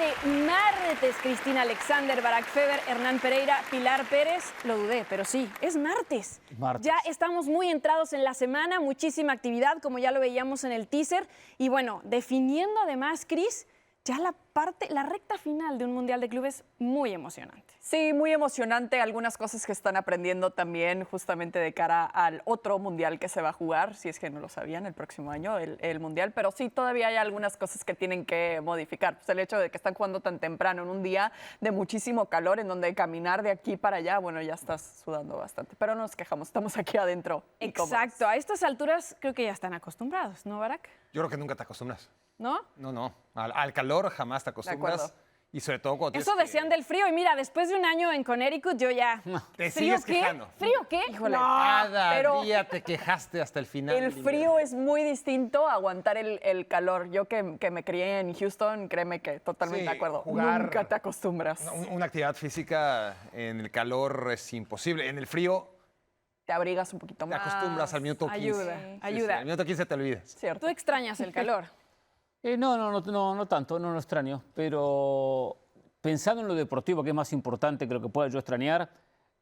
de martes, Cristina Alexander, Barak Feber, Hernán Pereira, Pilar Pérez. Lo dudé, pero sí, es martes. Ya estamos muy entrados en la semana, muchísima actividad, como ya lo veíamos en el teaser. Y bueno, definiendo además, Cris, ya la recta final de un Mundial de Clubes muy emocionante. Sí, muy emocionante. Algunas cosas que están aprendiendo también justamente de cara al otro Mundial que se va a jugar, si es que no lo sabían, el próximo año, el Mundial. Pero sí, todavía hay algunas cosas que tienen que modificar. Pues el hecho de que están jugando tan temprano en un día de muchísimo calor, en donde caminar de aquí para allá, bueno, ya estás sudando bastante. Pero no nos quejamos, estamos aquí adentro. Exacto. A estas alturas creo que ya están acostumbrados, ¿no, Barak? Yo creo que nunca te acostumbras. ¿No? No. Al calor jamás te acostumbras. Y sobre todo cuando eso decían del frío. Y mira, después de un año en Connecticut, yo ya... Te sigues quejando. ¿Frío qué? Híjole, cada día te quejaste hasta el final. El frío es muy distinto a aguantar el calor. Yo que me crié en Houston, créeme que totalmente de acuerdo. Nunca te acostumbras. Una actividad física en el calor es imposible. En el frío... Te abrigas un poquito más. Te acostumbras al minuto 15. Ayuda. Al minuto 15 te olvides. Cierto. ¿Tú extrañas el calor? No tanto, no lo extraño, pero pensando en lo deportivo, que es más importante que lo que pueda yo extrañar,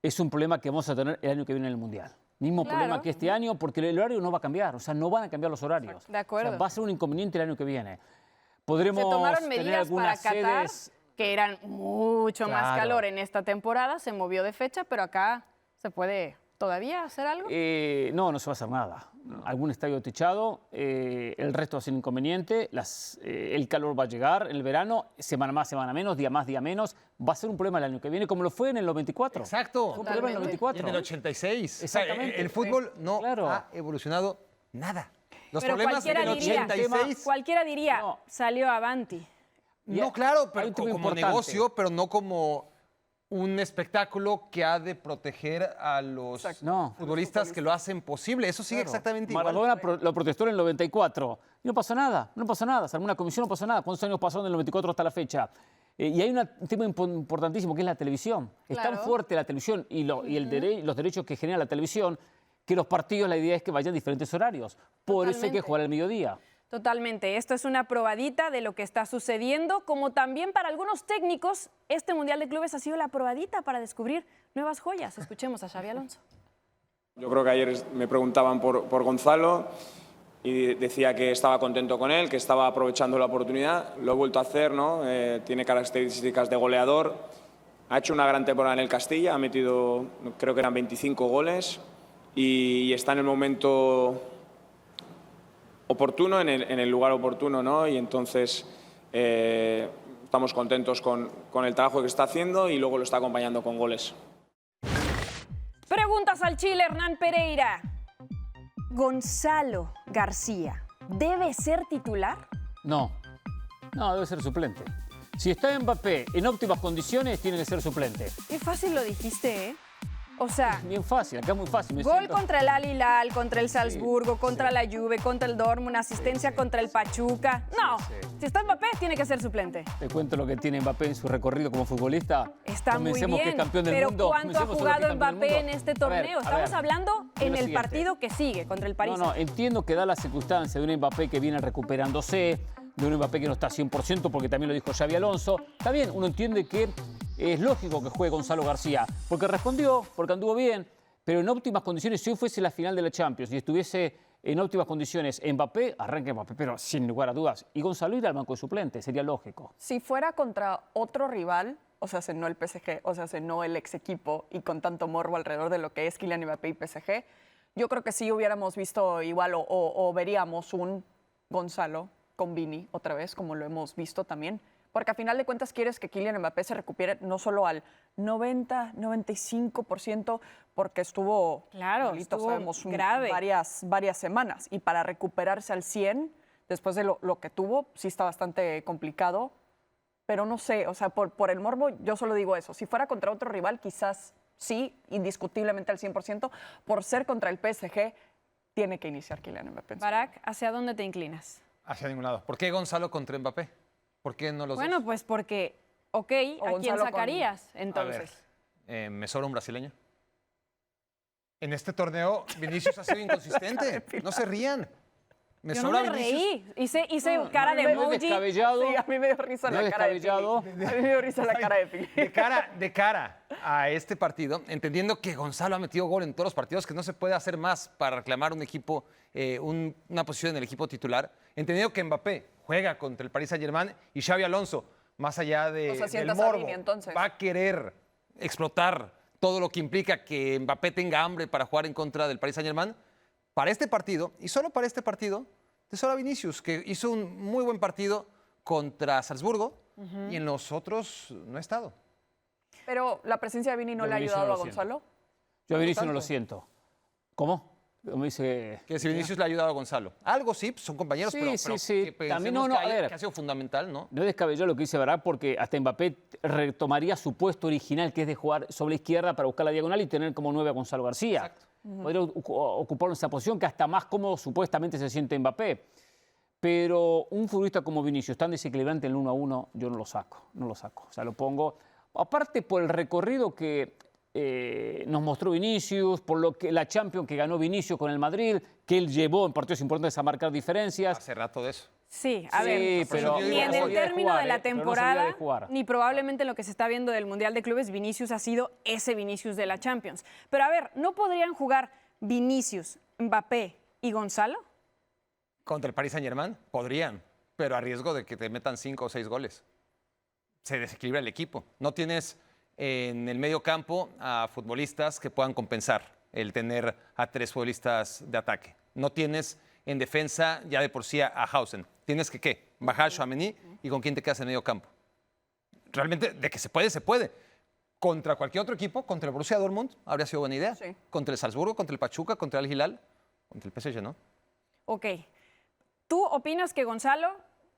es un problema que vamos a tener el año que viene en el Mundial. Mismo problema que este año, porque el horario no va a cambiar, o sea, no van a cambiar los horarios. De acuerdo. O sea, va a ser un inconveniente el año que viene. Podremos Se tomaron tener medidas para algunas Qatar, sedes... que eran mucho más calor en esta temporada, se movió de fecha, pero acá se puede todavía hacer algo. No se va a hacer nada. Algún estadio techado, el resto va a ser inconveniente, el calor va a llegar en el verano, semana más, semana menos, día más, día menos. Va a ser un problema el año que viene, como lo fue en el 94. Exacto. Fue un problema en el 94. Y en el 86. Exactamente. O sea, el fútbol no ha evolucionado nada. Los pero problemas del 86... Cualquiera diría, salió Avanti. No, claro, pero como negocio, pero no como un espectáculo que ha de proteger a los futbolistas que lo hacen posible. Eso sigue exactamente igual. Maradona lo protestó en el 94 y no pasó nada, Se armó una comisión, no pasó nada. ¿Cuántos años pasaron del 94 hasta la fecha? Y hay un tema importantísimo que es la televisión. Es tan fuerte la televisión y los derechos que genera la televisión que los partidos, la idea es que vayan a diferentes horarios. Por eso hay que jugar al mediodía. Totalmente. Esto es una probadita de lo que está sucediendo, como también para algunos técnicos, este Mundial de Clubes ha sido la probadita para descubrir nuevas joyas. Escuchemos a Xabi Alonso. Yo creo que ayer me preguntaban por Gonzalo y decía que estaba contento con él, que estaba aprovechando la oportunidad. Lo he vuelto a hacer, ¿no? Tiene características de goleador. Ha hecho una gran temporada en el Castilla, ha metido, creo que eran 25 goles y está en el momento oportuno, en el lugar oportuno, ¿no? Y entonces estamos contentos con el trabajo que está haciendo y luego lo está acompañando con goles. Preguntas al Chile, Hernán Pereira. Gonzalo García, ¿debe ser titular? No, debe ser suplente. Si está Mbappé en óptimas condiciones, tiene que ser suplente. Qué fácil lo dijiste, ¿eh? O sea, bien fácil, acá es muy fácil. Gol contra el Al Hilal, contra el Salzburgo, contra la Juve, contra el Dortmund, asistencia contra el Pachuca. No, si está Mbappé, tiene que ser suplente. Te cuento lo que tiene Mbappé en su recorrido como futbolista. Está muy bien, que es campeón del pero mundo. ¿cuánto ha jugado Mbappé en este torneo? Estamos hablando en el partido que sigue contra el París. No, entiendo que da la circunstancia de un Mbappé que viene recuperándose, de un Mbappé que no está 100%, porque también lo dijo Xabi Alonso. Está bien, uno entiende que es lógico que juegue Gonzalo García, porque respondió, porque anduvo bien, pero en óptimas condiciones, si hoy fuese la final de la Champions y estuviese en óptimas condiciones Mbappé, arranca Mbappé, pero sin lugar a dudas. Y Gonzalo irá al banco de suplente, sería lógico. Si fuera contra otro rival, o sea, no el PSG, o sea, no el ex equipo y con tanto morbo alrededor de lo que es Kylian Mbappé y PSG, yo creo que sí hubiéramos visto igual o veríamos un Gonzalo con Vini otra vez, como lo hemos visto también. Porque a final de cuentas quieres que Kylian Mbappé se recupere no solo al 90, 95%, porque estuvo, sabemos, grave. Varias semanas. Y para recuperarse al 100%, después de lo que tuvo, sí está bastante complicado. Pero no sé, o sea, por el morbo, yo solo digo eso. Si fuera contra otro rival, quizás sí, indiscutiblemente al 100%. Por ser contra el PSG, tiene que iniciar Kylian Mbappé. Barak, ¿hacia dónde te inclinas? Hacia ningún lado. ¿Por qué Gonzalo contra Mbappé? ¿Por qué no los dos? Bueno, pues porque, ¿a quién sacarías entonces? A ver, ¿me sobra un brasileño? En este torneo, Vinicius ha sido inconsistente. No se rían. Yo no me reí. Hice cara de emoji. No es descabellado. Sí, a mí me dio risa la cara de Pili. A mí me dio risa la cara de Pili. De cara a este partido, entendiendo que Gonzalo ha metido gol en todos los partidos, que no se puede hacer más para reclamar un equipo, una posición en el equipo titular, entendiendo que Mbappé juega contra el Paris Saint-Germain y Xabi Alonso, más allá del morbo, va a querer explotar todo lo que implica que Mbappé tenga hambre para jugar en contra del Paris Saint-Germain. Para este partido, y solo para este partido, tesoro a Vinicius, que hizo un muy buen partido contra Salzburgo y en los otros no ha estado. Pero la presencia de Vini no le ha ayudado a Gonzalo. Yo a Vinicius no lo siento. ¿Cómo? ¿Cómo dice? Que si Vinicius le ha ayudado a Gonzalo. Algo sí, son compañeros, sí. Que también que ha sido fundamental, ¿no? No es descabellado lo que dice Barak, porque hasta Mbappé retomaría su puesto original, que es de jugar sobre la izquierda para buscar la diagonal y tener como 9 a Gonzalo García. Exacto. Podría ocupar esa posición que hasta más cómodo supuestamente se siente Mbappé. Pero un futbolista como Vinicius, tan desequilibrante en el 1-1, yo no lo saco. O sea, lo pongo. Aparte por el recorrido que nos mostró Vinicius, por lo que la Champions que ganó Vinicius con el Madrid, que él llevó en partidos importantes a marcar diferencias. Hace rato de eso. Sí, a ver, pero ni en el término de la temporada, ni probablemente lo que se está viendo del Mundial de Clubes, Vinicius ha sido ese Vinicius de la Champions. Pero a ver, ¿no podrían jugar Vinicius, Mbappé y Gonzalo? Contra el Paris Saint-Germain podrían, pero a riesgo de que te metan 5 o 6 goles. Se desequilibra el equipo. No tienes en el medio campo a futbolistas que puedan compensar el tener a 3 futbolistas de ataque. No tienes en defensa ya de por sí a Hausen. Tienes que, ¿qué? Bajar a Tchouaméni y ¿con quién te quedas en medio campo? Realmente, de que se puede, se puede. Contra cualquier otro equipo, contra el Borussia Dortmund, habría sido buena idea. Sí. Contra el Salzburgo, contra el Pachuca, contra el Hilal, contra el PSG, ¿no? Ok. ¿Tú opinas que Gonzalo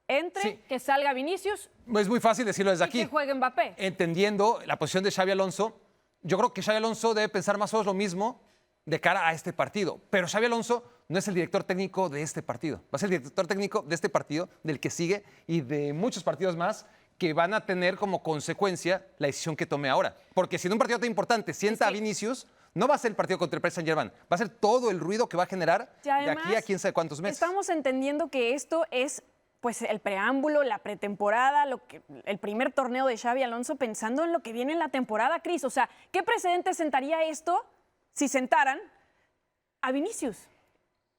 entre, que salga Vinicius? Es muy fácil decirlo desde aquí. Que juegue Mbappé. Entendiendo la posición de Xabi Alonso, yo creo que Xabi Alonso debe pensar más o menos lo mismo de cara a este partido. Pero Xabi Alonso no es el director técnico de este partido. Va a ser el director técnico de este partido, del que sigue y de muchos partidos más que van a tener como consecuencia la decisión que tome ahora. Porque si en un partido tan importante sienta a Vinicius, no va a ser el partido contra el Paris Saint-Germain. Va a ser todo el ruido que va a generar de aquí a quién sabe cuántos meses. Estamos entendiendo que esto es pues el preámbulo, la pretemporada, el primer torneo de Xabi Alonso, pensando en lo que viene en la temporada, Cris. O sea, ¿qué precedente sentaría esto si sentaran a Vinicius?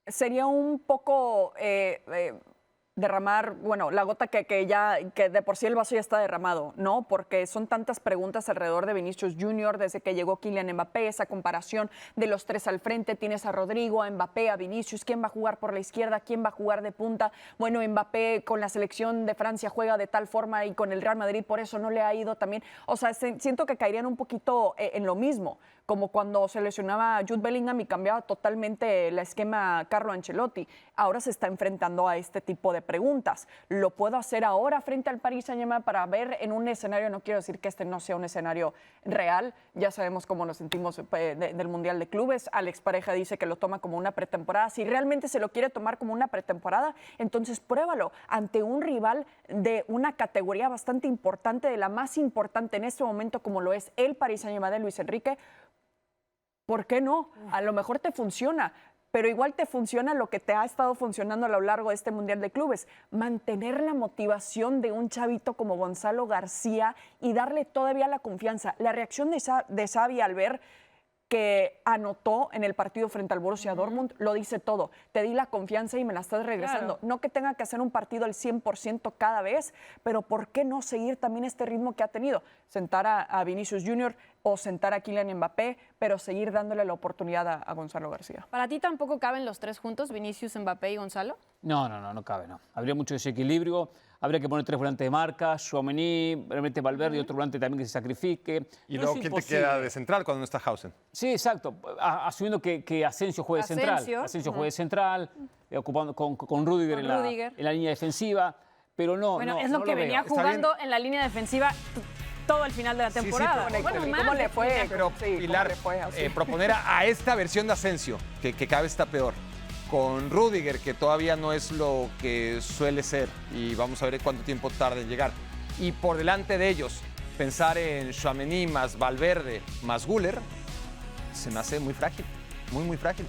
Sería un poco derramar, bueno, la gota que de por sí el vaso ya está derramado, ¿no? Porque son tantas preguntas alrededor de Vinicius Junior desde que llegó Kylian Mbappé, esa comparación de los 3 al frente, tienes a Rodrigo, a Mbappé, a Vinicius, ¿quién va a jugar por la izquierda? ¿Quién va a jugar de punta? Bueno, Mbappé con la selección de Francia juega de tal forma y con el Real Madrid por eso no le ha ido también. O sea, siento que caerían un poquito en lo mismo, como cuando se lesionaba a Jude Bellingham y cambiaba totalmente el esquema Carlo Ancelotti. Ahora se está enfrentando a este tipo de preguntas. ¿Lo puedo hacer ahora frente al Paris Saint-Germain para ver en un escenario? No quiero decir que este no sea un escenario real. Ya sabemos cómo nos sentimos del Mundial de Clubes. Alex Pareja dice que lo toma como una pretemporada. Si realmente se lo quiere tomar como una pretemporada, entonces pruébalo ante un rival de una categoría bastante importante, de la más importante en este momento como lo es el Paris Saint-Germain de Luis Enrique. ¿Por qué no? A lo mejor te funciona, pero igual te funciona lo que te ha estado funcionando a lo largo de este Mundial de Clubes. Mantener la motivación de un chavito como Gonzalo García y darle todavía la confianza. La reacción de Xavi al ver que anotó en el partido frente al Borussia Dortmund, lo dice todo. Te di la confianza y me la estás regresando. Claro. No que tenga que hacer un partido al 100% cada vez, pero ¿por qué no seguir también este ritmo que ha tenido? Sentar a Vinicius Junior o sentar a Kylian Mbappé, pero seguir dándole la oportunidad a Gonzalo García. ¿Para ti tampoco caben los 3 juntos, Vinicius, Mbappé y Gonzalo? No cabe, no. Habría mucho desequilibrio. Habría que poner 3 volantes de marca, Tchouaméni, realmente Valverde y otro volante también que se sacrifique. Y luego, ¿quién te queda de central cuando no está Hausen? Sí, exacto. Asumiendo que Asensio juegue central. Asensio juegue central, ocupando con Rudiger en la línea defensiva. Pero no. Bueno, es lo que venía jugando en la línea defensiva todo el final de la temporada. Sí, ¿cómo le fue? Pero Pilar, proponer a esta versión de Asensio, que cada vez está peor, con Rudiger, que todavía no es lo que suele ser, y vamos a ver cuánto tiempo tarda en llegar. Y por delante de ellos, pensar en Tchouaméni más Valverde más Güler, se me hace muy frágil, muy frágil.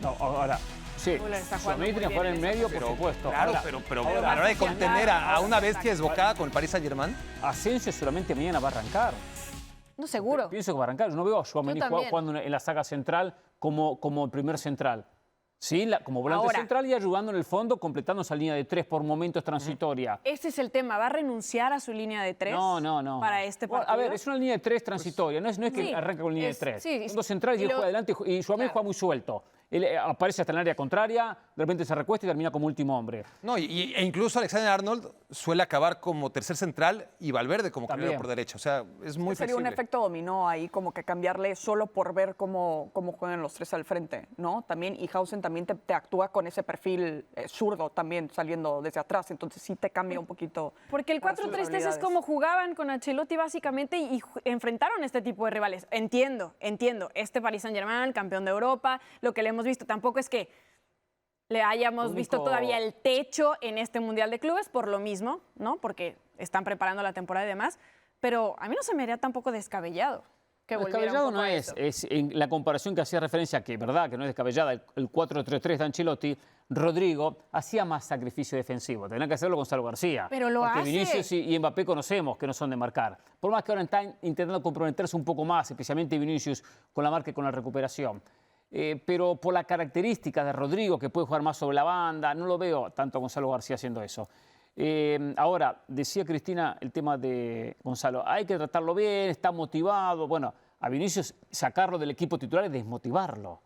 No, ahora, Sí, Müller está jugando Tchouaméni muy tiene que jugar en bien el en medio, esa por supuesto. Claro, Ahora, pero ahora a la hora de más hacia contener atrás, a una bestia exacto. desbocada con el Paris Saint-Germain, Asensio solamente mañana va a arrancar. No, seguro. Pienso que va a arrancar. Yo no veo a Tchouaméni Yo también. jugando en la saga central como primer central. Sí, como volante Ahora. central y ayudando en el fondo, completando esa línea de 3 por momentos transitoria. Ese es el tema. ¿Va a renunciar a su línea de 3? No. Para este Bueno, partido. a ver, es una línea de 3 transitoria. No es que Sí, arranca con línea es- de 3. sí, Son dos centrales y él y lo- juega adelante y Tchouaméni claro. juega muy suelto. Él aparece hasta en el área contraria, de repente se recuesta y termina como último hombre. no, e incluso Alexander Arnold suele acabar como tercer central y Valverde como carrilero También. por derecha. O sea, es muy Sería un flexible. efecto dominó ahí, como que cambiarle solo por ver cómo juegan los tres al frente, ¿no? También, y Hausen también te actúa con ese perfil zurdo también saliendo desde atrás, entonces sí te cambia un poquito. Porque el las 4-3-3 es habilidades. como jugaban con Ancelotti básicamente y enfrentaron este tipo de rivales. Entiendo. Este Paris Saint-Germain, campeón de Europa, lo que le hemos visto tampoco es que le hayamos visto todavía el techo en este Mundial de Clubes por lo mismo, ¿no? Porque están preparando la temporada y demás. Pero a mí no se me haría tampoco descabellado que volviera un Descabellado poco no a es. eso. Es en la comparación que hacía referencia, que verdad que no es descabellada, el 4-3-3 de Ancelotti, Rodrigo hacía más sacrificio defensivo. Tendrá que hacerlo Gonzalo García. Pero lo porque hace. Vinicius y Mbappé conocemos que no son de marcar. Por más que ahora están intentando comprometerse un poco más, especialmente Vinicius, con la marca y con la recuperación. Pero por la característica de Rodrigo, que puede jugar más sobre la banda, no lo veo tanto a Gonzalo García haciendo eso. Ahora, decía Cristina el tema de Gonzalo, hay que tratarlo bien, está motivado. Bueno, a Vinicius sacarlo del equipo titular es desmotivarlo.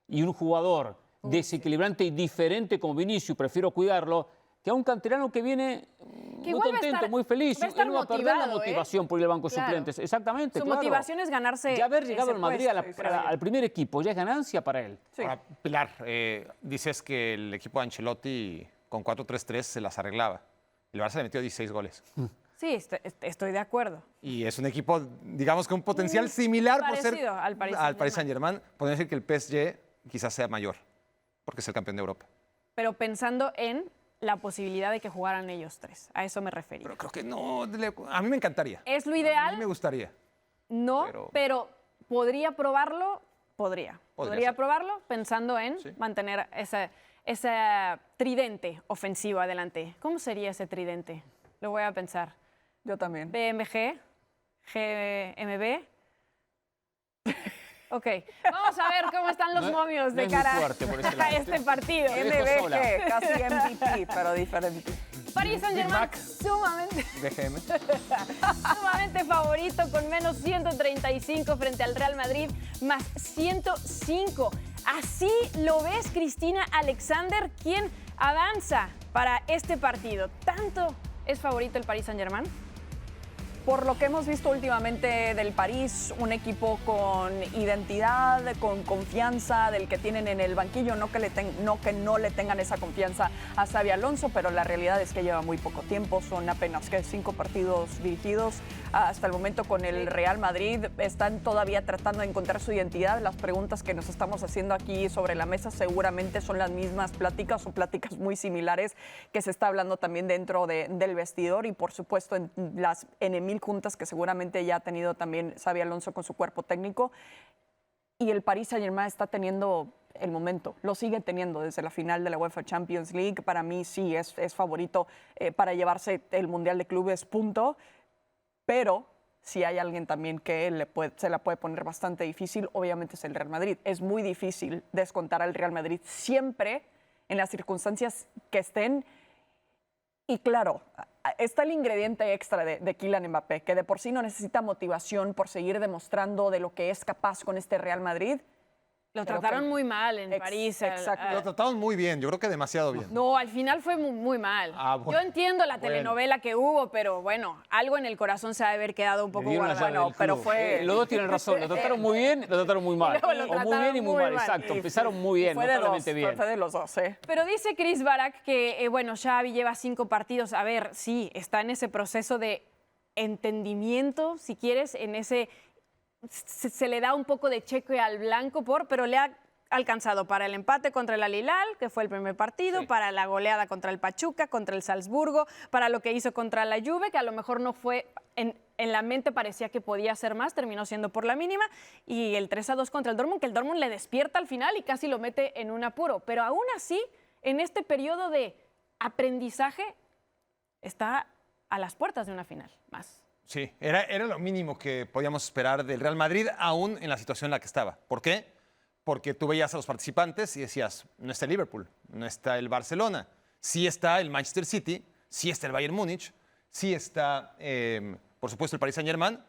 Y un jugador desequilibrante y diferente como Vinicius, prefiero cuidarlo, que a un canterano que viene muy igual va a contento, estar- muy feliz. va a estar Él no va a perder la motivado, motivación por ir al banco de Claro. suplentes. Exactamente, Su claro. motivación es ganarse Ya haber llegado ese al Madrid puesto. al primer equipo ya es ganancia para él. Sí. Ahora, Pilar, dices que el equipo de Ancelotti con 4-3-3 se las arreglaba. El Barça le metió 16 goles. Sí, estoy de acuerdo. Y es un equipo, digamos, con un potencial similar por ser parecido al Paris Saint-Germain. Podemos decir que el PSG quizás sea mayor, porque es el campeón de Europa. Pero pensando en la posibilidad de que jugaran ellos tres. A eso me refería. Pero creo que no, a mí me encantaría. ¿Es lo A mí ideal? me gustaría. No, pero ¿podría probarlo? Podría Podría ser. probarlo pensando en Sí. mantener ese tridente ofensivo adelante. ¿Cómo sería ese tridente? Lo voy a pensar. Yo también. BMG, GMB. Ok, vamos a ver cómo están los No- momios no de es muy cara fuerte por ese a lado. este partido. Te dejo sola. MBG, casi MVP, pero diferente. Paris Saint-Germain Mac. sumamente, BGM. sumamente favorito con menos 135 frente al Real Madrid, más 105. Así lo ves, Cristina Alexander, quien avanza para este partido. ¿Tanto es favorito el Paris Saint-Germain? Por lo que hemos visto últimamente del París, un equipo con identidad, con confianza, del que tienen en el banquillo, no que no le tengan esa confianza a Xabi Alonso, pero la realidad es que lleva muy poco tiempo, son apenas 5 partidos dirigidos hasta el momento con el Real Madrid, están todavía tratando de encontrar su identidad. Las preguntas que nos estamos haciendo aquí sobre la mesa seguramente son las mismas pláticas o pláticas muy similares que se está hablando también dentro del vestidor y por supuesto en mil juntas que seguramente ya ha tenido también Xabi Alonso con su cuerpo técnico. Y el Paris Saint-Germain está teniendo el momento, lo sigue teniendo desde la final de la UEFA Champions League. Para mí sí es favorito para llevarse el Mundial de Clubes, punto. Pero si hay alguien también que se la puede poner bastante difícil, obviamente es el Real Madrid. Es muy difícil descontar al Real Madrid siempre en las circunstancias que estén. Y claro, está el ingrediente extra de Kylian Mbappé, que de por sí no necesita motivación por seguir demostrando de lo que es capaz con este Real Madrid. Lo Pero trataron que- muy mal en París. exacto. Lo trataron muy bien, yo creo que demasiado bien. No, al final fue muy mal. Ah, bueno. Yo entiendo la Bueno. telenovela que hubo, pero bueno, algo en el corazón se ha de haber quedado un poco Le dieron la guardado. llave del pero club. fue- Los dos tienen razón, lo trataron muy bien, lo trataron muy mal. Y luego lo O muy trataron bien y muy muy mal, mal. exacto. Y- Empezaron muy bien, fue de notablemente dos, bien. fue de los dos, ¿eh? Pero dice Chris Barak que, bueno, Xavi lleva 5 partidos. A ver, sí, está en ese proceso de entendimiento, si quieres, en ese... Se le da un poco de cheque al blanco pero le ha alcanzado para el empate contra el Al-Hilal, que fue el primer partido, para la goleada contra el Pachuca, contra el Salzburgo, para lo que hizo contra la Juve, que a lo mejor no fue, en la mente parecía que podía ser más, terminó siendo por la mínima, y el 3-2 contra el Dortmund, que el Dortmund le despierta al final y casi lo mete en un apuro. Pero aún así, en este periodo de aprendizaje, está a las puertas de una final más. Sí, era lo mínimo que podíamos esperar del Real Madrid, aún en la situación en la que estaba. ¿Por qué? Porque tú veías a los participantes y decías, no está el Liverpool, no está el Barcelona, sí está el Manchester City, sí está el Bayern Múnich, sí está, por supuesto, el Paris Saint-Germain,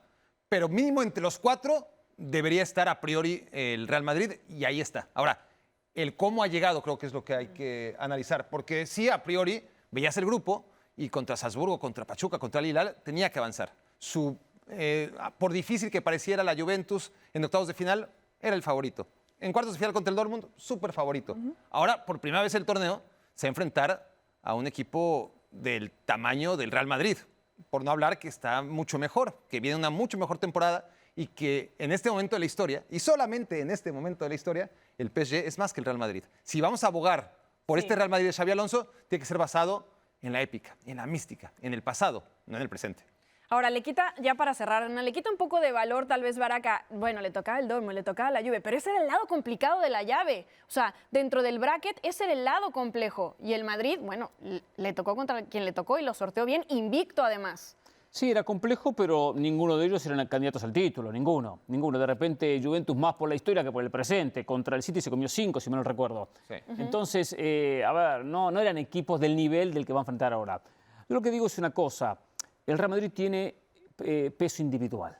pero mínimo entre los 4 debería estar a priori el Real Madrid y ahí está. Ahora, el cómo ha llegado creo que es lo que hay que analizar, porque sí, a priori, veías el grupo y contra Salzburgo, contra Pachuca, contra el Hilal, tenía que avanzar. Por difícil que pareciera la Juventus en octavos de final, era el favorito. En cuartos de final contra el Dortmund, súper favorito. Ahora, por primera vez en el torneo, se va a enfrentar a un equipo del tamaño del Real Madrid. Por no hablar que está mucho mejor, que viene una mucho mejor temporada y que en este momento de la historia, y solamente en este momento de la historia, el PSG es más que el Real Madrid. Si vamos a abogar por este Real Madrid de Xabi Alonso, tiene que ser basado en la épica, en la mística, en el pasado, no en el presente. Ahora, le quita, ya para cerrar, le quita un poco de valor tal vez Baraca. Bueno, le tocaba el Dortmund, le tocaba la Juve, pero ese era el lado complicado de la llave. O sea, dentro del bracket, ese era el lado complejo. Y el Madrid, bueno, le tocó contra quien le tocó y lo sorteó bien, invicto además. Sí, era complejo, pero ninguno de ellos eran candidatos al título, ninguno. De repente, Juventus más por la historia que por el presente. Contra el City se comió 5, si mal no recuerdo. Sí. Entonces, a ver, no eran equipos del nivel del que va a enfrentar ahora. Yo lo que digo es una cosa. El Real Madrid tiene peso individual.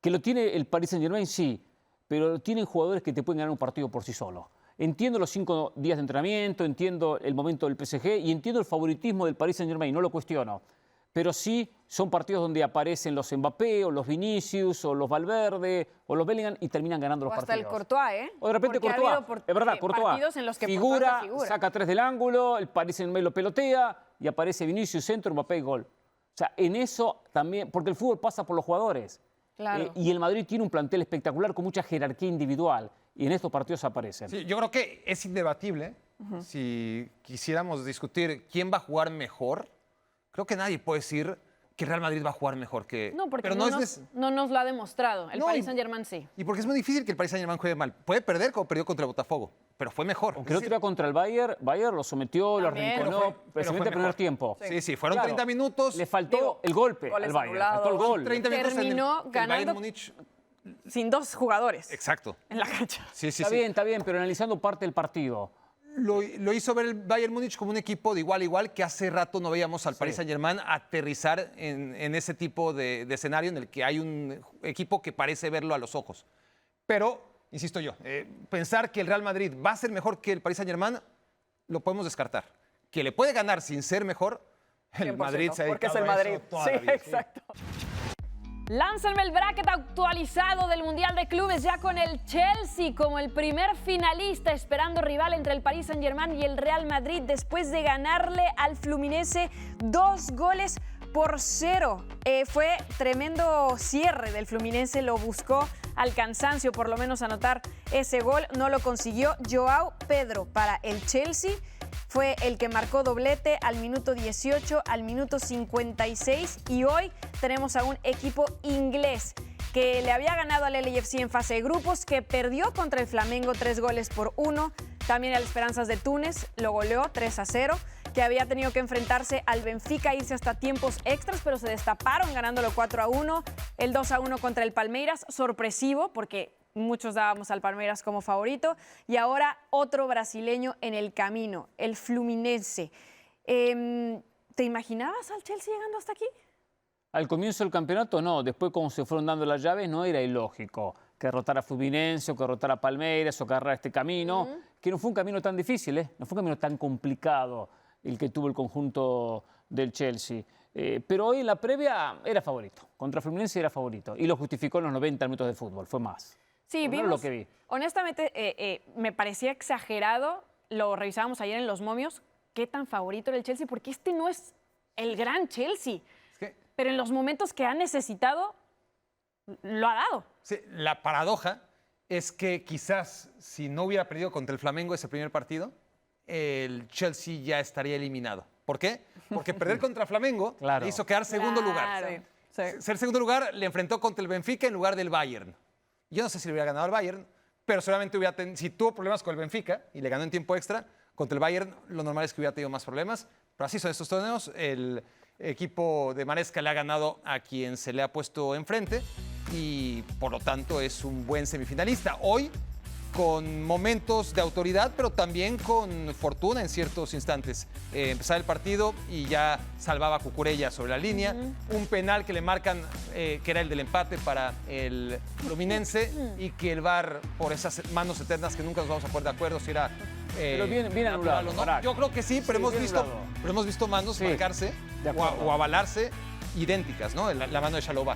Que lo tiene el Paris Saint-Germain, sí, pero tienen jugadores que te pueden ganar un partido por sí solos. Entiendo los 5 días de entrenamiento, entiendo el momento del PSG y entiendo el favoritismo del Paris Saint-Germain, no lo cuestiono. Pero sí son partidos donde aparecen los Mbappé, o los Vinicius, o los Valverde, o los Bellingham y terminan ganando los partidos. Hasta el Courtois, ¿eh? O de repente porque Courtois, es verdad, Courtois partidos en los que figura, saca 3 del ángulo, el Paris Saint-Germain lo pelotea y aparece Vinicius, centro, Mbappé y gol. O sea, en eso también, porque el fútbol pasa por los jugadores. Claro. Y el Madrid tiene un plantel espectacular con mucha jerarquía individual. Y en estos partidos aparecen. Sí, yo creo que es indebatible. Si quisiéramos discutir quién va a jugar mejor, creo que nadie puede decir que el Real Madrid va a jugar mejor que... No, porque pero no nos lo ha demostrado. El Paris Saint-Germain sí. Y porque es muy difícil que el Paris Saint-Germain juegue mal. Puede perder como perdió contra el Botafogo, pero fue mejor. Aunque el otro día contra el Bayern lo sometió, lo arrinconó, especialmente el primer tiempo. Sí, fueron 30 minutos. Le faltó el golpe al Bayern, le faltó el gol. 30 minutos terminó el ganando Bayern Múnich. Sin 2 jugadores. Exacto. En la cancha. Sí. Está bien, pero analizando parte del partido. Lo hizo ver el Bayern Múnich como un equipo de igual a igual, que hace rato no veíamos al Paris Saint-Germain aterrizar en ese tipo de escenario en el que hay un equipo que parece verlo a los ojos. Pero, insisto yo, pensar que el Real Madrid va a ser mejor que el Paris Saint-Germain, lo podemos descartar. Que le puede ganar sin ser mejor, el 100%, Madrid se ha porque es el dedicado a Madrid. eso toda Sí, la vida. exacto. Lánzame el bracket actualizado del Mundial de Clubes ya con el Chelsea como el primer finalista, esperando rival entre el Paris Saint-Germain y el Real Madrid después de ganarle al Fluminense 2-0. Fue tremendo cierre del Fluminense, lo buscó al cansancio por lo menos anotar ese gol, no lo consiguió. Joao Pedro para el Chelsea fue el que marcó doblete al minuto 18, al minuto 56 y hoy tenemos a un equipo inglés que le había ganado al LAFC en fase de grupos, que perdió contra el Flamengo 3-1, también al Esperanzas de Túnez lo goleó 3-0, que había tenido que enfrentarse al Benfica, irse hasta tiempos extras, pero se destaparon ganándolo 4-1, el 2-1 contra el Palmeiras, sorpresivo porque muchos dábamos al Palmeiras como favorito, y ahora otro brasileño en el camino, el Fluminense. ¿Te imaginabas al Chelsea llegando hasta aquí? Al comienzo del campeonato no, después como se fueron dando las llaves no era ilógico que derrotara a Fluminense o que derrotara a Palmeiras o que agarrara este camino, que no fue un camino tan difícil, no fue un camino tan complicado el que tuvo el conjunto del Chelsea. Pero hoy en la previa era favorito, contra Fluminense era favorito y lo justificó en los 90 minutos de fútbol, fue más. Sí, vimos, lo que vi. Honestamente, me parecía exagerado, lo revisábamos ayer en los momios, qué tan favorito era el Chelsea, porque este no es el gran Chelsea. Pero en los momentos que ha necesitado, lo ha dado. Sí, la paradoja es que quizás si no hubiera perdido contra el Flamengo ese primer partido, el Chelsea ya estaría eliminado. ¿Por qué? Porque perder contra Flamengo Claro. le hizo quedar segundo lugar. Sí, sí. Ser segundo lugar le enfrentó contra el Benfica en lugar del Bayern. Yo no sé si le hubiera ganado al Bayern, pero seguramente si tuvo problemas con el Benfica y le ganó en tiempo extra, contra el Bayern lo normal es que hubiera tenido más problemas. Pero así son estos torneos. El equipo de Maresca le ha ganado a quien se le ha puesto enfrente y por lo tanto es un buen semifinalista. Hoy con momentos de autoridad, pero también con fortuna en ciertos instantes. Empezaba el partido y ya salvaba a Cucurella sobre la línea. Un penal que le marcan, que era el del empate para el Fluminense, y que el VAR, por esas manos eternas que nunca nos vamos a poner de acuerdo si era Pero bien natural anulado, o no. Barak. Yo creo que sí, pero, Sí, bien anulado. hemos visto manos Sí, marcarse de acuerdo. o avalarse idénticas, ¿no? La mano de Chalobah.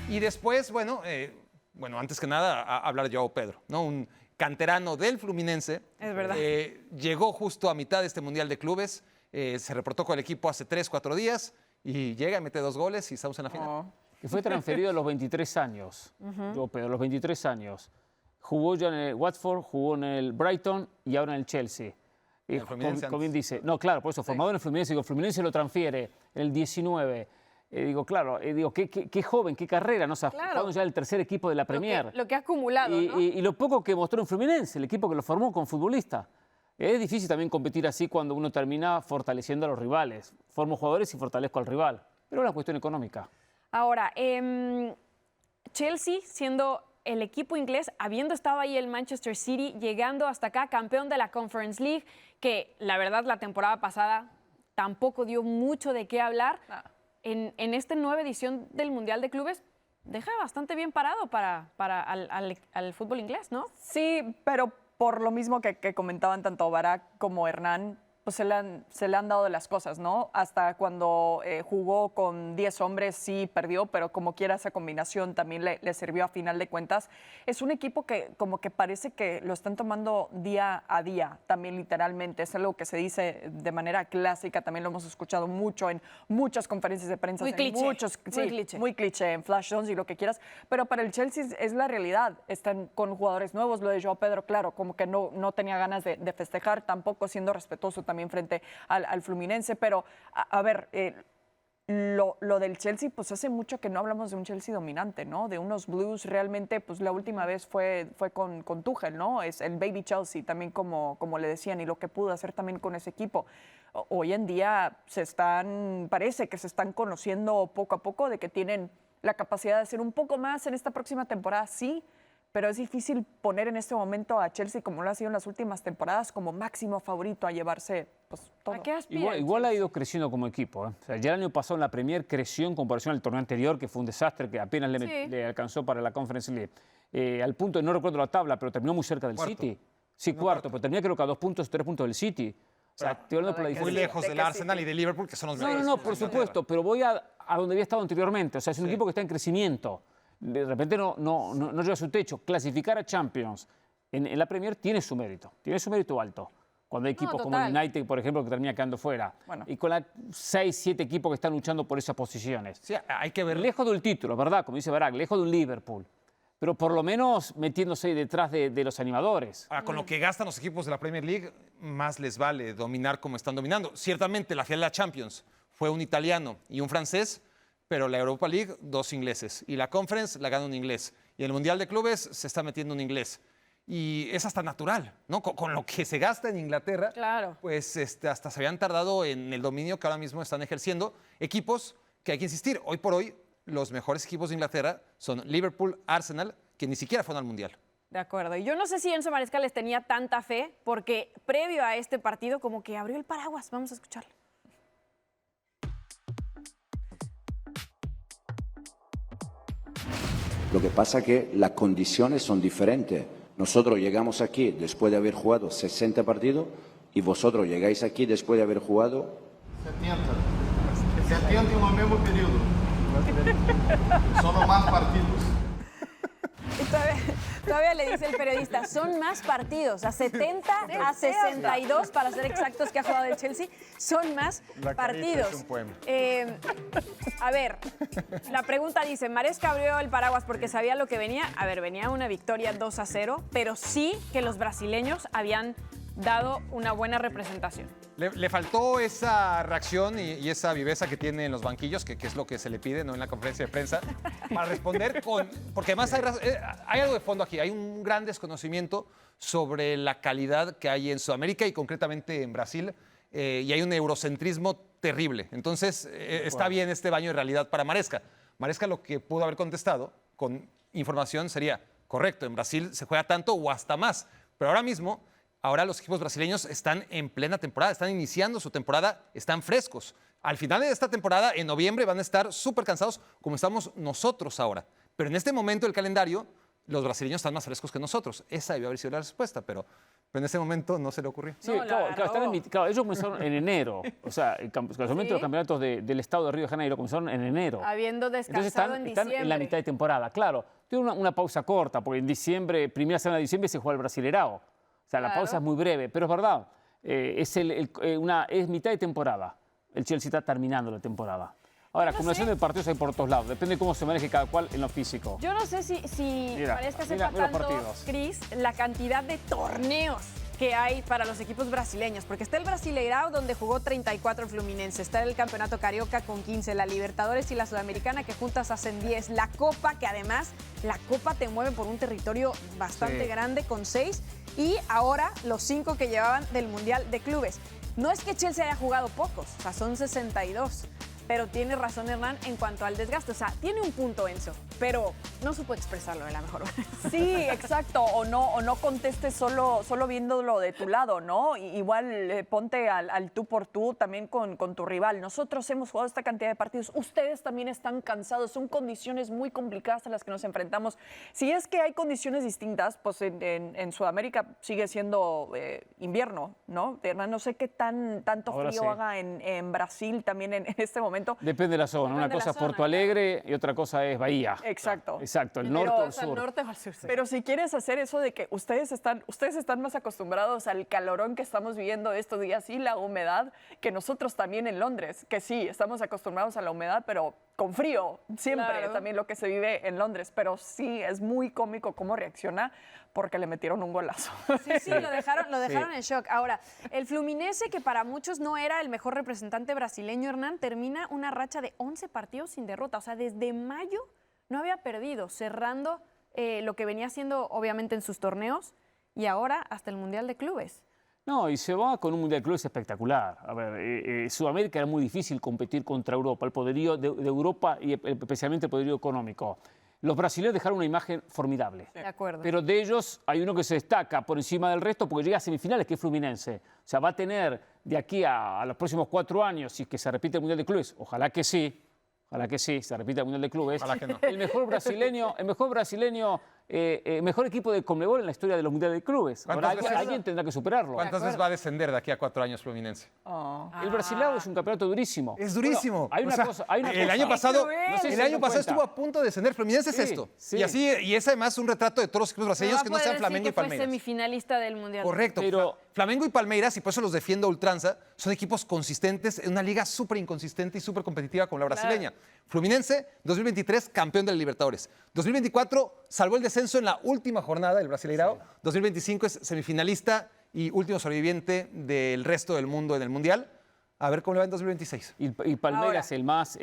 Y después, bueno, antes que nada, hablar de Joao Pedro, ¿no? Un canterano del Fluminense. Es verdad. Llegó justo a mitad de este Mundial de Clubes, se reportó con el equipo hace 3-4 días y llega, mete 2 goles y estamos en la final. Que fue transferido a los 23 años. Joao Pedro, a los 23 años. Jugó ya en el Watford, jugó en el Brighton y ahora en el Chelsea. Y el Fluminense como bien antes. dice, no, claro, por eso, formado en el Fluminense, digo, el Fluminense lo transfiere en el 19. Digo, claro, qué joven, qué carrera, ¿no? O sea, Claro. jugando ya el tercer equipo de la Premier. Lo que ha acumulado, ¿no? Y lo poco que mostró en Fluminense, el equipo que lo formó con futbolista. Es difícil también competir así cuando uno termina fortaleciendo a los rivales. Formo jugadores y fortalezco al rival. Pero es una cuestión económica. Ahora, Chelsea siendo el equipo inglés, habiendo estado ahí el Manchester City, llegando hasta acá, campeón de la Conference League, que la verdad la temporada pasada tampoco dio mucho de qué hablar. En esta nueva edición del Mundial de Clubes deja bastante bien parado para al fútbol inglés, ¿no? Sí, pero por lo mismo que comentaban tanto Barak como Hernán, pues se le han dado las cosas, ¿no? Hasta cuando jugó con 10 hombres sí perdió, pero como quiera esa combinación también le sirvió a final de cuentas. Es un equipo que como que parece que lo están tomando día a día, también literalmente. Es algo que se dice de manera clásica, también lo hemos escuchado mucho en muchas conferencias de prensa. Muy cliché, Muy cliché, en Flash Zones y lo que quieras. Pero para el Chelsea es la realidad. Están con jugadores nuevos, lo de Joao Pedro, claro, como que no tenía ganas de festejar, tampoco siendo respetuoso también frente al Fluminense, pero a ver, lo del Chelsea, pues hace mucho que no hablamos de un Chelsea dominante, ¿no? De unos Blues realmente, pues la última vez fue con Tuchel, ¿no? Es el Baby Chelsea también como le decían, y lo que pudo hacer también con ese equipo. Hoy en día parece que se están conociendo poco a poco, de que tienen la capacidad de hacer un poco más en esta próxima temporada, sí, pero es difícil poner en este momento a Chelsea, como lo ha sido en las últimas temporadas, como máximo favorito a llevarse pues, todo. ¿A qué aspira el Igual ha Chelsea? ido creciendo como equipo. O sea, ya el año pasado en la Premier creció en comparación al torneo anterior, que fue un desastre, que apenas le alcanzó para la Conference League. Al punto, no recuerdo la tabla, pero terminó muy cerca del Cuarto. City. Sí, cuarto, pero terminó creo que a 2 puntos, 3 puntos del City. O sea, estoy hablando por la Muy diferencia. lejos del Arsenal y del Liverpool, que son los mejores. No, por supuesto, pero voy a donde había estado anteriormente. O sea, es un equipo que está en crecimiento. De repente no llega a su techo. Clasificar a Champions en la Premier tiene su mérito alto. Cuando hay equipos como el United, por ejemplo, que termina quedando fuera. Bueno. Y con 6, 7 equipos que están luchando por esas posiciones. Sí, hay que ver. Lejos del título, ¿verdad? Como dice Barak, lejos de un Liverpool. Pero por lo menos metiéndose detrás de los animadores. Ahora, con lo que gastan los equipos de la Premier League, más les vale dominar como están dominando. Ciertamente, la final de la Champions fue un italiano y un francés, pero la Europa League, 2 ingleses. Y la Conference la gana un inglés. Y en el Mundial de Clubes se está metiendo un inglés. Y es hasta natural, ¿no? Con lo que se gasta en Inglaterra, Claro. pues hasta se habían tardado en el dominio que ahora mismo están ejerciendo equipos que hay que insistir. Hoy por hoy, los mejores equipos de Inglaterra son Liverpool, Arsenal, que ni siquiera fueron al Mundial. De acuerdo. Y yo no sé si Enzo Maresca les tenía tanta fe, porque previo a este partido como que abrió el paraguas. Vamos a escucharlo. Lo que pasa es que las condiciones son diferentes. Nosotros llegamos aquí después de haber jugado 60 partidos y vosotros llegáis aquí después de haber jugado 70 en el mismo periodo. Son más partidos. Todavía le dice el periodista, son más partidos, a 70 a 62 para ser exactos que ha jugado el Chelsea, son más partidos. Es un poema. A ver, la pregunta dice, Maresca abrió el paraguas porque sabía lo que venía. A ver, venía una victoria 2-0, pero sí que los brasileños habían dado una buena representación. Le faltó esa reacción y esa viveza que tiene en los banquillos, que es lo que se le pide, ¿no? En la conferencia de prensa, para responder con... Porque además hay algo de fondo aquí, hay un gran desconocimiento sobre la calidad que hay en Sudamérica y concretamente en Brasil, y hay un eurocentrismo terrible. Entonces, está bien este baño de realidad para Maresca. Maresca lo que pudo haber contestado con información sería, correcto, en Brasil se juega tanto o hasta más, pero ahora mismo... Ahora los equipos brasileños están en plena temporada, están iniciando su temporada, están frescos. Al final de esta temporada, en noviembre, van a estar súper cansados como estamos nosotros ahora. Pero en este momento del calendario, los brasileños están más frescos que nosotros. Esa debió haber sido la respuesta, pero en ese momento no se le ocurrió. Sí, claro, ellos comenzaron en enero. O sea, el casualmente ¿Sí? los campeonatos del estado de Río de Janeiro comenzaron en enero. Habiendo descansado en diciembre. Están en la mitad de temporada, claro. Tiene una pausa corta, porque en diciembre, primera semana de diciembre, se juega el Brasileirao. O sea, la pausa es muy breve, pero es verdad. Es mitad de temporada. El Chelsea está terminando la temporada. Ahora, acumulación de partidos hay por todos lados. Depende de cómo se maneje cada cual en lo físico. Yo no sé si parezca sepa tanto, Cris, la cantidad de torneos que hay para los equipos brasileños, porque está el Brasileirao, donde jugó 34 el Fluminense, está el Campeonato Carioca con 15, la Libertadores y la Sudamericana, que juntas hacen 10, la Copa, que además la Copa te mueve por un territorio bastante grande con 6, y ahora los 5 que llevaban del Mundial de Clubes. No es que Chelsea haya jugado pocos, o sea, son 62. Pero tiene razón Hernán en cuanto al desgaste. O sea, tiene un punto Enzo, pero no supo expresarlo de la mejor manera. Sí, exacto. O no contestes solo viéndolo de tu lado, ¿no? Igual ponte al tú por tú también con tu rival. Nosotros hemos jugado esta cantidad de partidos. Ustedes también están cansados. Son condiciones muy complicadas a las que nos enfrentamos. Si es que hay condiciones distintas, pues en Sudamérica sigue siendo invierno, ¿no? Hernán, no sé qué tanto Ahora frío haga en Brasil también en este momento. Depende de la zona. Una cosa es Porto Alegre y otra cosa es Bahía. Exacto. Exacto, el norte o el sur. El norte o el sur. Pero si quieres hacer eso de que ustedes están más acostumbrados al calorón que estamos viviendo estos días y la humedad, que nosotros también en Londres, que sí, estamos acostumbrados a la humedad, pero con frío, siempre también lo que se vive en Londres. Pero sí, es muy cómico cómo reacciona porque le metieron un golazo. Sí, lo dejaron en shock. Ahora, el Fluminense, que para muchos no era el mejor representante brasileño, Hernán, termina una racha de 11 partidos sin derrota. O sea, desde mayo no había perdido, cerrando lo que venía haciendo obviamente en sus torneos y ahora hasta el Mundial de Clubes. No, y se va con un Mundial de Clubes espectacular. A ver, Sudamérica era muy difícil competir contra Europa, el poderío de Europa y especialmente el poderío económico. Los brasileños dejaron una imagen formidable. De acuerdo. Pero de ellos hay uno que se destaca por encima del resto porque llega a semifinales, que es Fluminense. O sea, va a tener de aquí a los próximos 4 años, si es que se repite el Mundial de Clubes, ojalá que sí, se repite el Mundial de Clubes. Ojalá que no. El mejor equipo de Conmebol en la historia de los Mundiales de Clubes. Ahora alguien tendrá que superarlo. ¿Cuántas veces va a descender de aquí a 4 años Fluminense? El Brasileirao es un campeonato durísimo. Es durísimo. Bueno, El año pasado, no sé si se dan cuenta. estuvo a punto de descender. Fluminense es esto. Sí. Y es además un retrato de todos los equipos brasileños que no sean Flamengo y Fue Palmeiras. semifinalista del Mundial. Correcto. Pero- Flamengo y Palmeiras, y por eso los defiendo a ultranza, son equipos consistentes en una liga súper inconsistente y súper competitiva como la brasileña. Fluminense, 2023, campeón de la Libertadores. 2024, salvó el descenso en la última jornada del Brasileirao. 2025 es semifinalista y último sobreviviente del resto del mundo en el Mundial. A ver cómo le va en 2026. Y Palmeiras, el más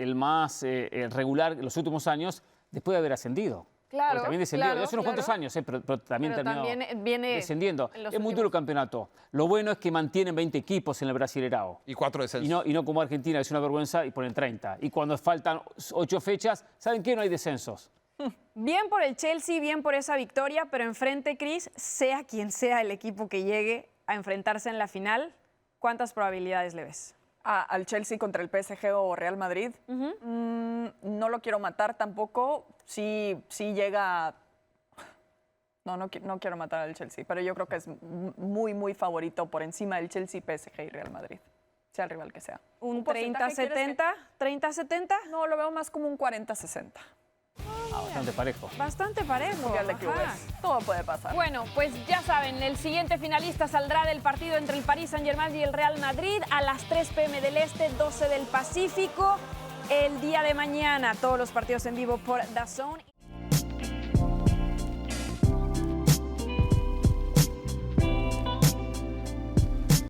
regular en los últimos años, después de haber ascendido. Claro, Porque también descendió. claro, Hace unos cuantos claro. años, pero también Pero terminó también viene descendiendo. en los Es muy últimos. duro el campeonato. Lo bueno es que mantienen 20 equipos en el Brasileirao. Y 4 descensos. Y no como Argentina, que es una vergüenza, y ponen 30. Y cuando faltan 8 fechas, ¿saben qué? No hay descensos. Bien por el Chelsea, bien por esa victoria, pero enfrente, Cris, sea quien sea el equipo que llegue a enfrentarse en la final, ¿cuántas probabilidades le ves? Al Chelsea contra el PSG o Real Madrid. No lo quiero matar tampoco. Sí llega... No quiero matar al Chelsea, pero yo creo que es muy, muy favorito por encima del Chelsea, PSG y Real Madrid, sea el rival que sea. ¿Un porcentaje 30-70? ¿30-70? No, lo veo más como un 40-60. Bastante parejo. Bastante parejo. Mundial de ajá. clubes. Todo puede pasar. Bueno, pues ya saben, el siguiente finalista saldrá del partido entre el Paris Saint-Germain y el Real Madrid a las 3 p.m. del Este, 12 del Pacífico. El día de mañana, todos los partidos en vivo por DAZN.